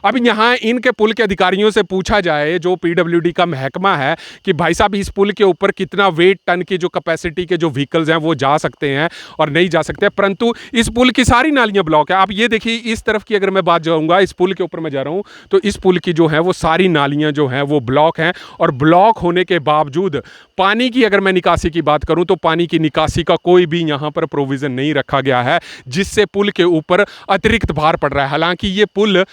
अब यहाँ इनके पुल के अधिकारियों से पूछा जाए, जो पीडब्ल्यूडी का महकमा है, कि भाई साहब इस पुल के ऊपर कितना वेट टन की जो कैपेसिटी के जो व्हीकल्स हैं वो जा सकते हैं और नहीं जा सकते, परंतु इस पुल की सारी नालियां ब्लॉक है। आप ये देखिए, इस तरफ की अगर मैं बात जाऊंगा, इस पुल के ऊपर मैं जा रहा हूं, तो इस पुल की जो है वो सारी नालियां जो हैं वो ब्लॉक हैं। और ब्लॉक होने के बावजूद पानी की अगर मैं निकासी की बात करूं, तो पानी की निकासी का कोई भी यहां पर प्रोविजन नहीं रखा गया है, जिससे पुल के ऊपर अतिरिक्त भार पड़ रहा है। हालांकि ये पुल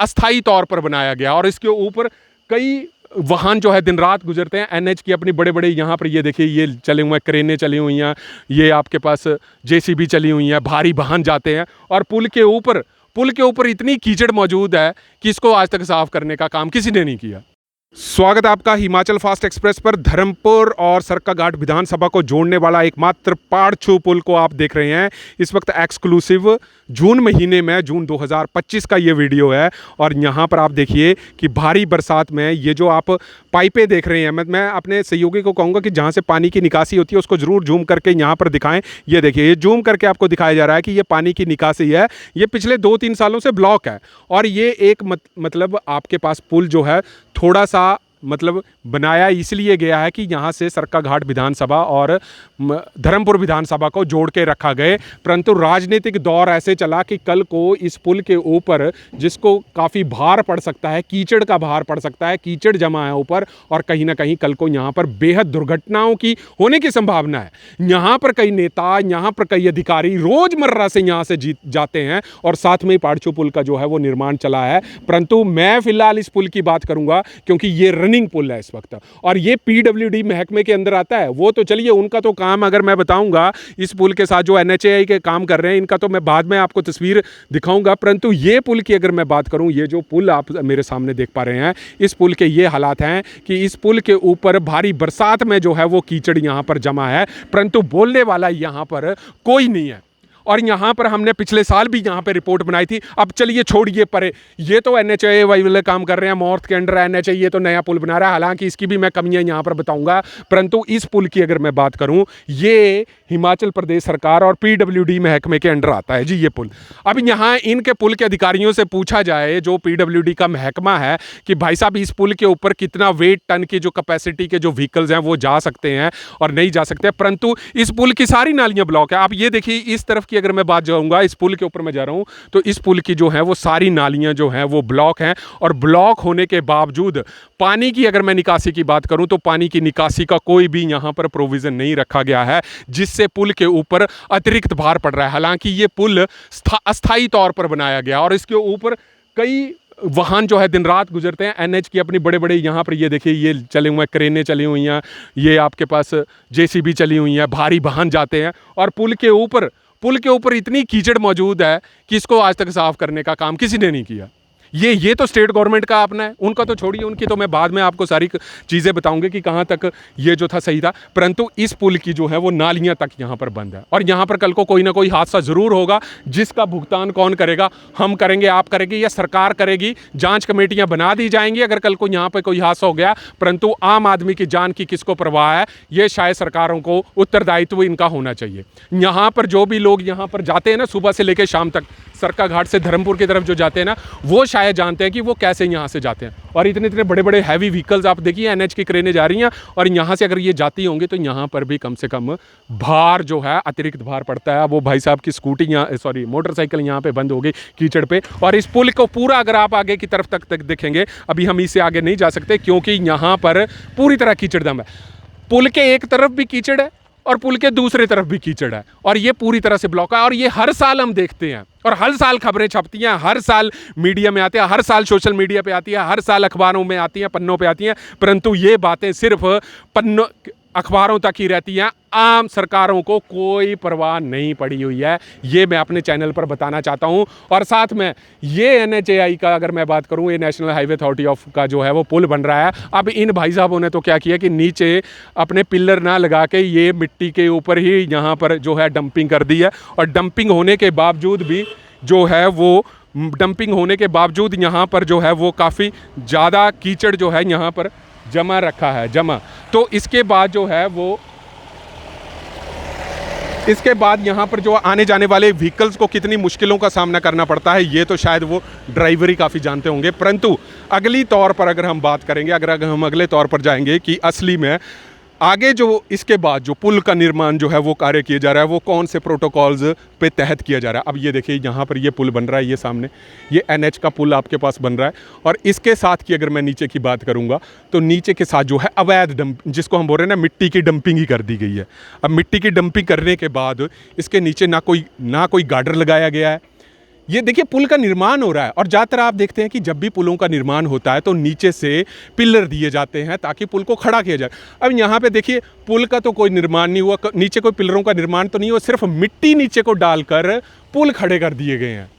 अस्थायी तौर पर बनाया गया और इसके ऊपर कई वाहन जो है दिन रात गुजरते हैं। एनएच की अपनी बड़े बड़े यहाँ पर ये देखिए, ये चले हुए हैं, क्रेनें चली हुई हैं, ये आपके पास जेसीबी चली हुई हैं, भारी वाहन जाते हैं। और पुल के ऊपर इतनी कीचड़ मौजूद है कि इसको आज तक साफ करने का काम किसी ने नहीं किया। स्वागत है आपका हिमाचल फास्ट एक्सप्रेस पर। धर्मपुर और सरकाघाट विधानसभा को जोड़ने वाला एकमात्र पाड़छू पुल को आप देख रहे हैं इस वक्त एक्सक्लूसिव जून महीने में, जून 2025 का ये वीडियो है। और यहाँ पर आप देखिए कि भारी बरसात में ये जो आप पाइपें देख रहे हैं, मैं अपने सहयोगी को कहूँगा कि जहाँ से पानी की निकासी होती है उसको ज़रूर जूम करके यहाँ पर दिखाएं। ये देखिए, ये जूम करके आपको दिखाया जा रहा है कि ये पानी की निकासी है, ये पिछले 2-3 सालों से ब्लॉक है। और ये एक मतलब आपके पास पुल जो है थोड़ा सा मतलब बनाया इसलिए गया है कि यहाँ से सरकाघाट विधानसभा और धर्मपुर विधानसभा को जोड़ के रखा गए। परंतु राजनीतिक दौर ऐसे चला कि कल को इस पुल के ऊपर, जिसको काफ़ी भार पड़ सकता है, कीचड़ का भार पड़ सकता है, कीचड़ जमा है ऊपर, और कहीं ना कहीं कल को यहाँ पर बेहद दुर्घटनाओं की होने की संभावना है। यहाँ पर कई नेता, यहाँ पर कई अधिकारी रोजमर्रा से यहाँ से जाते हैं और साथ में ही पाड़छू पुल का जो है वो निर्माण चला है। परंतु मैं फिलहाल इस पुल की बात करूंगा क्योंकि ये रनिंग पुल है इस वक्त, और ये पीडब्ल्यूडी महकमे के अंदर आता है। वो तो चलिए, उनका तो काम अगर मैं बताऊंगा, इस पुल के साथ जो एनएचएआई के काम कर रहे हैं इनका तो मैं बाद में आपको तस्वीर दिखाऊंगा। परंतु ये पुल की अगर मैं बात करूं, ये जो पुल आप मेरे सामने देख पा रहे हैं, इस पुल के ये हालात हैं कि इस पुल के ऊपर भारी बरसात में जो है वो कीचड़ यहां पर जमा है, परंतु बोलने वाला यहां पर कोई नहीं है। और यहाँ पर हमने पिछले साल भी यहाँ पे रिपोर्ट बनाई थी। अब चलिए छोड़िए परे, ये तो एनएचएआई वाले काम कर रहे हैं, मॉर्थ के अंडर एनएचएआई ये तो नया पुल बना रहा है, हालांकि इसकी भी मैं कमियां यहाँ पर बताऊंगा। परंतु इस पुल की अगर मैं बात करूँ, ये हिमाचल प्रदेश सरकार और पीडब्ल्यूडी महकमे के अंडर आता है जी ये पुल। अब यहाँ इनके पुल के अधिकारियों से पूछा जाए, जो पीडब्ल्यूडी का महकमा है, कि भाई साहब इस पुल के ऊपर कितना वेट टन की जो कैपेसिटी के जो व्हीकल्स हैं वो जा सकते हैं और नहीं जा सकते, परंतु इस पुल की सारी नालियां ब्लॉक है। आप ये देखिए, इस तरफ की अगर मैं बात जाऊंगा, इस पुल के ऊपर मैं जा रहा हूं, तो इस पुल की जो है वो सारी नालियां जो हैं वो ब्लॉक हैं। और ब्लॉक होने के बावजूद पानी की अगर मैं निकासी की बात करूं, तो पानी की निकासी का कोई भी यहां पर प्रोविजन नहीं रखा गया है, जिससे पुल के ऊपर अतिरिक्त भार पड़ रहा है। हालांकि ये पुल अस्थायी तौर पर बनाया गया और इसके ऊपर कई वाहन जो है दिन रात गुजरते हैं। एनएच की अपनी बड़े बड़े यहाँ पर ये देखिए, ये चले हुए हैं, क्रेनें चली हुई हैं, ये आपके पास जेसीबी चली हुई हैं, भारी वाहन जाते हैं। और पुल के ऊपर इतनी कीचड़ मौजूद है कि इसको आज तक साफ करने का काम किसी ने नहीं किया। ये तो स्टेट गवर्नमेंट का अपना है, उनका तो छोड़िए, उनकी तो मैं बाद में आपको सारी चीज़ें बताऊंगी कि कहाँ तक ये जो था सही था। परंतु इस पुल की जो है वो नालियाँ तक यहाँ पर बंद है और यहाँ पर कल को कोई ना कोई हादसा ज़रूर होगा, जिसका भुगतान कौन करेगा? हम करेंगे, आप करेंगे, या सरकार करेगी? जांच कमेटियाँ बना दी जाएंगी अगर कल को यहाँ पर कोई हादसा हो गया। परंतु आम आदमी की जान की किसको परवाह है? ये शायद सरकारों को उत्तरदायित्व इनका होना चाहिए। यहाँ पर जो भी लोग यहाँ पर जाते हैं ना, सुबह से लेकर शाम तक, सरकाघाट से धर्मपुर की तरफ जो जाते हैं ना, वो शायद जानते हैं कि वो कैसे यहाँ से जाते हैं। और इतने इतने बड़े बड़े हैवी व्हीकल्स आप देखिए, एनएच की क्रेनें जा रही हैं, और यहाँ से अगर ये जाती होंगी तो यहाँ पर भी कम से कम भार जो है, अतिरिक्त भार पड़ता है। वो भाई साहब की स्कूटी मोटरसाइकिल यहाँ पे बंद हो गई कीचड़ पे। और इस पुल को पूरा अगर आप आगे की तरफ तक देखेंगे, अभी हम इससे आगे नहीं जा सकते क्योंकि यहाँ पर पूरी तरह कीचड़दम है। पुल के एक तरफ भी कीचड़ है और पुल के दूसरी तरफ भी कीचड़ है, और ये पूरी तरह से ब्लॉक है। और ये हर साल हम देखते हैं, और हर साल खबरें छपती हैं, हर साल मीडिया में आती है, हर साल सोशल मीडिया पे आती है, हर साल अखबारों में आती हैं, पन्नों पे आती हैं। परंतु ये बातें सिर्फ पन्नों अखबारों तक ही रहती हैं, आम सरकारों को कोई परवाह नहीं पड़ी हुई है। ये मैं अपने चैनल पर बताना चाहता हूं। और साथ में ये एनएचएआई का अगर मैं बात करूं, ये नेशनल हाईवे अथॉरिटी ऑफ का जो है वो पुल बन रहा है। अब इन भाई साहबों ने तो क्या किया कि नीचे अपने पिलर ना लगा के ये मिट्टी के ऊपर ही यहाँ पर जो है डंपिंग कर दी है। और डंपिंग होने के बावजूद भी जो है वो यहाँ पर जो है वो काफ़ी ज़्यादा कीचड़ जो है यहाँ पर जमा रखा है, तो इसके बाद जो है वो इसके बाद यहाँ पर जो आने जाने वाले व्हीकल्स को कितनी मुश्किलों का सामना करना पड़ता है ये तो शायद वो ड्राइवर ही काफ़ी जानते होंगे। परंतु अगली तौर पर अगर हम बात करेंगे, अगर हम अगले तौर पर जाएंगे कि असली में आगे जो इसके बाद जो पुल का निर्माण जो है वो कार्य किया जा रहा है वो कौन से प्रोटोकॉल्स पे तहत किया जा रहा है। अब ये देखिए यहाँ पर ये पुल बन रहा है, ये सामने ये NH का पुल आपके पास बन रहा है और इसके साथ की अगर मैं नीचे की बात करूँगा तो नीचे के साथ जो है अवैध डंप, जिसको हम बोल रहे हैं ना, मिट्टी की डंपिंग ही कर दी गई है। अब मिट्टी की डंपिंग करने के बाद इसके नीचे ना कोई गार्डर लगाया गया है। ये देखिए पुल का निर्माण हो रहा है और ज़्यादातर आप देखते हैं कि जब भी पुलों का निर्माण होता है तो नीचे से पिलर दिए जाते हैं ताकि पुल को खड़ा किया जाए। अब यहाँ पे देखिए पुल का तो कोई निर्माण नहीं हुआ, नीचे कोई पिलरों का निर्माण तो नहीं हुआ, सिर्फ मिट्टी नीचे को डालकर पुल खड़े कर दिए गए हैं।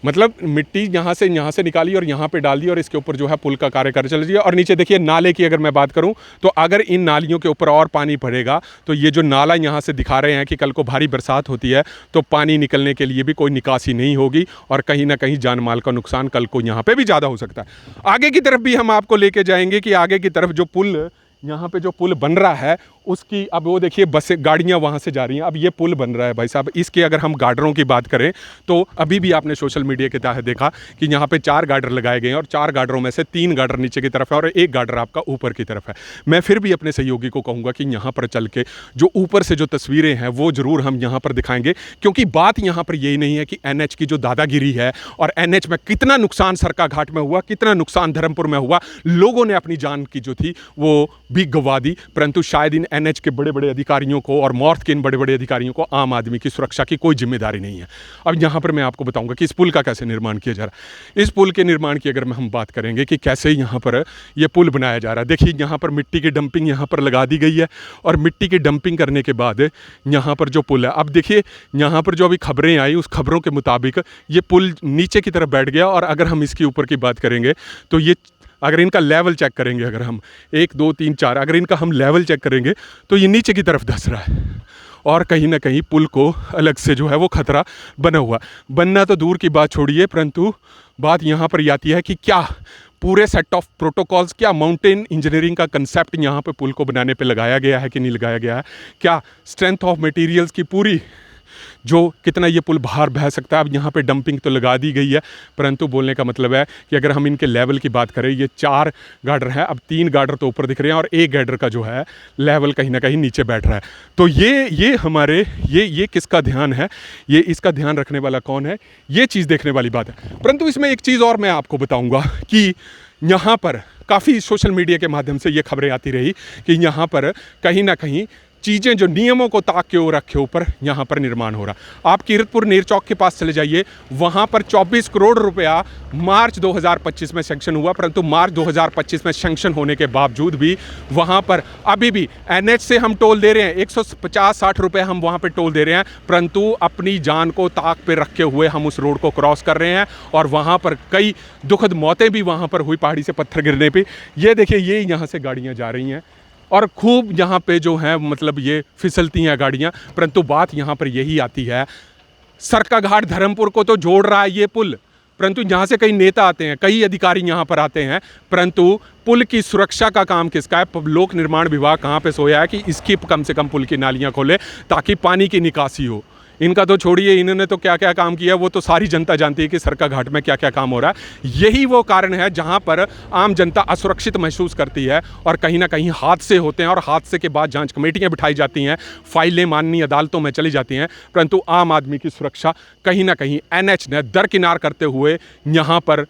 मतलब मिट्टी यहाँ से निकाली और यहाँ पे डाल दी और इसके ऊपर जो है पुल का कार्य कर चल रही है। और नीचे देखिए नाले की अगर मैं बात करूँ तो अगर इन नालियों के ऊपर और पानी पड़ेगा तो ये जो नाला यहाँ से दिखा रहे हैं कि कल को भारी बरसात होती है तो पानी निकलने के लिए भी कोई निकासी नहीं होगी और कहीं ना कहीं जान माल का नुकसान कल को यहाँ पे भी ज़्यादा हो सकता है। आगे की तरफ भी हम आपको लेके जाएंगे कि आगे की तरफ जो पुल यहाँ पे जो पुल बन रहा है उसकी अब वो देखिए बसें गाड़ियाँ वहाँ से जा रही हैं। अब ये पुल बन रहा है भाई साहब, इसके अगर हम गार्डरों की बात करें तो अभी भी आपने सोशल मीडिया के तहत देखा कि यहाँ पे 4 गार्डर लगाए गए हैं और 4 गार्डरों में से 3 गार्डर नीचे की तरफ है और 1 गार्डर आपका ऊपर की तरफ है। मैं फिर भी अपने सहयोगी को कहूँगा कि यहाँ पर चल के जो ऊपर से जो तस्वीरें हैं वो ज़रूर हम यहाँ पर दिखाएंगे, क्योंकि बात यहाँ पर यही नहीं है कि NH की जो दादागिरी है और NH में कितना नुकसान सरकाघाट में हुआ, कितना नुकसान धर्मपुर में हुआ, लोगों ने अपनी जान की जो थी वो भी गंवा दी, परंतु शायद इन NH के बड़े बड़े अधिकारियों को और मॉर्थ के इन बड़े बड़े अधिकारियों को आम आदमी की सुरक्षा की कोई जिम्मेदारी नहीं है। अब यहाँ पर मैं आपको बताऊंगा कि इस पुल का कैसे निर्माण किया जा रहा है। इस पुल के निर्माण की अगर हम बात करेंगे कि कैसे यहाँ पर यह पुल बनाया जा रहा है, देखिए यहाँ पर मिट्टी की डंपिंग यहाँ पर लगा दी गई है और मिट्टी की डंपिंग करने के बाद यहाँ पर जो पुल है, अब देखिए यहाँ पर जो अभी खबरें आई उस खबरों के मुताबिक ये पुल नीचे की तरफ बैठ गया और अगर हम इसके ऊपर की बात करेंगे तो ये अगर इनका लेवल चेक करेंगे, अगर हम 1 2 3 4 अगर इनका हम लेवल चेक करेंगे तो ये नीचे की तरफ धंस रहा है और कहीं ना कहीं पुल को अलग से जो है वो खतरा बना हुआ। बनना तो दूर की बात छोड़िए, परंतु बात यहाँ पर आती है कि क्या पूरे सेट ऑफ प्रोटोकॉल्स, क्या माउंटेन इंजीनियरिंग का कंसेप्ट यहाँ पे पुल को बनाने पे लगाया गया है कि नहीं लगाया गया है, क्या स्ट्रेंथ ऑफ मटेरियल्स की पूरी जो कितना ये पुल बाहर बह सकता है। अब यहाँ पे डंपिंग तो लगा दी गई है, परंतु बोलने का मतलब है कि अगर हम इनके लेवल की बात करें, ये 4 गार्डर हैं, अब 3 गार्डर तो ऊपर दिख रहे हैं और 1 गार्डर का जो है लेवल कहीं ना कहीं नीचे बैठ रहा है। तो ये हमारे ये किसका ध्यान है, ये इसका ध्यान रखने वाला कौन है, ये चीज़ देखने वाली बात है। परंतु इसमें एक चीज़ और मैं आपको बताऊँगा कि यहाँ पर काफ़ी सोशल मीडिया के माध्यम से ये खबरें आती रही कि यहाँ पर कहीं ना कहीं चीज़ें जो नियमों को ताक के रखे ऊपर यहाँ पर निर्माण हो रहा। आप कीरतपुर नेर चौक के पास चले जाइए, वहाँ पर 24 करोड़ रुपया मार्च 2025 में सैंक्शन हुआ, परंतु मार्च 2025 में सैंक्शन होने के बावजूद भी वहाँ पर अभी भी NH से हम टोल दे रहे हैं, 150-60 रुपये हम वहाँ पर टोल दे रहे हैं, परंतु अपनी जान को ताक पे रखे हुए हम उस रोड को क्रॉस कर रहे हैं और वहाँ पर कई दुखद मौतें भी वहाँ पर हुई पहाड़ी से पत्थर गिरने पर। ये देखिए ये यहाँ से गाड़ियाँ जा रही हैं और खूब यहाँ पे जो है मतलब ये फिसलती हैं गाड़ियाँ, परंतु बात यहाँ पर यही आती है, सरकाघाट धर्मपुर को तो जोड़ रहा है ये पुल, परंतु यहाँ से कई नेता आते हैं, कई अधिकारी यहाँ पर आते हैं, परंतु पुल की सुरक्षा का काम किसका है? लोक निर्माण विभाग कहाँ पे सोया है कि इसकी कम से कम पुल की नालियाँ खोले ताकि पानी की निकासी हो। इनका तो छोड़िए, इन्होंने तो क्या क्या काम किया वो तो सारी जनता जानती है कि सरकाघाट में क्या क्या काम हो रहा है। यही वो कारण है जहां पर आम जनता असुरक्षित महसूस करती है और कहीं ना कहीं हादसे होते हैं और हादसे के बाद जांच कमेटियां बिठाई जाती हैं, फाइलें माननीय अदालतों में चली जाती हैं, परंतु आम आदमी की सुरक्षा कहीं ना कहीं NH ने दरकिनार करते हुए यहाँ पर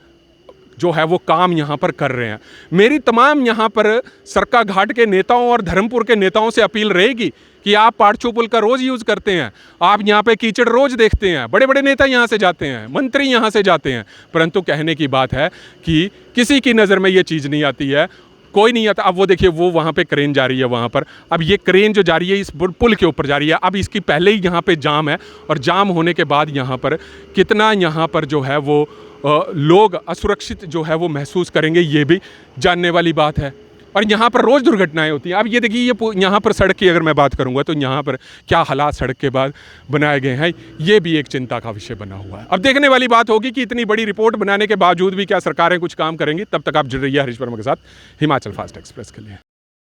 जो है वो काम यहाँ पर कर रहे हैं। मेरी तमाम यहाँ पर सरकाघाट के नेताओं और धर्मपुर के नेताओं से अपील रहेगी कि आप पाड़चू पुल का रोज़ यूज़ करते हैं, आप यहाँ पे कीचड़ रोज़ देखते हैं, बड़े बड़े नेता यहाँ से जाते हैं, मंत्री यहाँ से जाते हैं, परंतु कहने की बात है कि किसी की नज़र में ये चीज़ नहीं आती है, कोई नहीं आता। अब वो देखिए वो वहाँ पे क्रेन जा रही है वहाँ पर, अब ये क्रेन जो जा रही है इस पुल के ऊपर जा रही है, अब इसकी पहले ही यहाँ पे जाम है और जाम होने के बाद यहाँ पर कितना यहाँ पर जो है वो लोग असुरक्षित जो है वो महसूस करेंगे, ये भी जानने वाली बात है। और यहाँ पर रोज़ दुर्घटनाएं होती हैं। अब ये देखिए ये यहाँ पर सड़क की अगर मैं बात करूँगा तो यहाँ पर क्या हालात सड़क के बाद बनाए गए हैं, ये भी एक चिंता का विषय बना हुआ है। अब देखने वाली बात होगी कि इतनी बड़ी रिपोर्ट बनाने के बावजूद भी क्या सरकारें कुछ काम करेंगी। तब तक आप जुड़ रहिए हरीश वर्मा के साथ हिमाचल फास्ट एक्सप्रेस के लिए।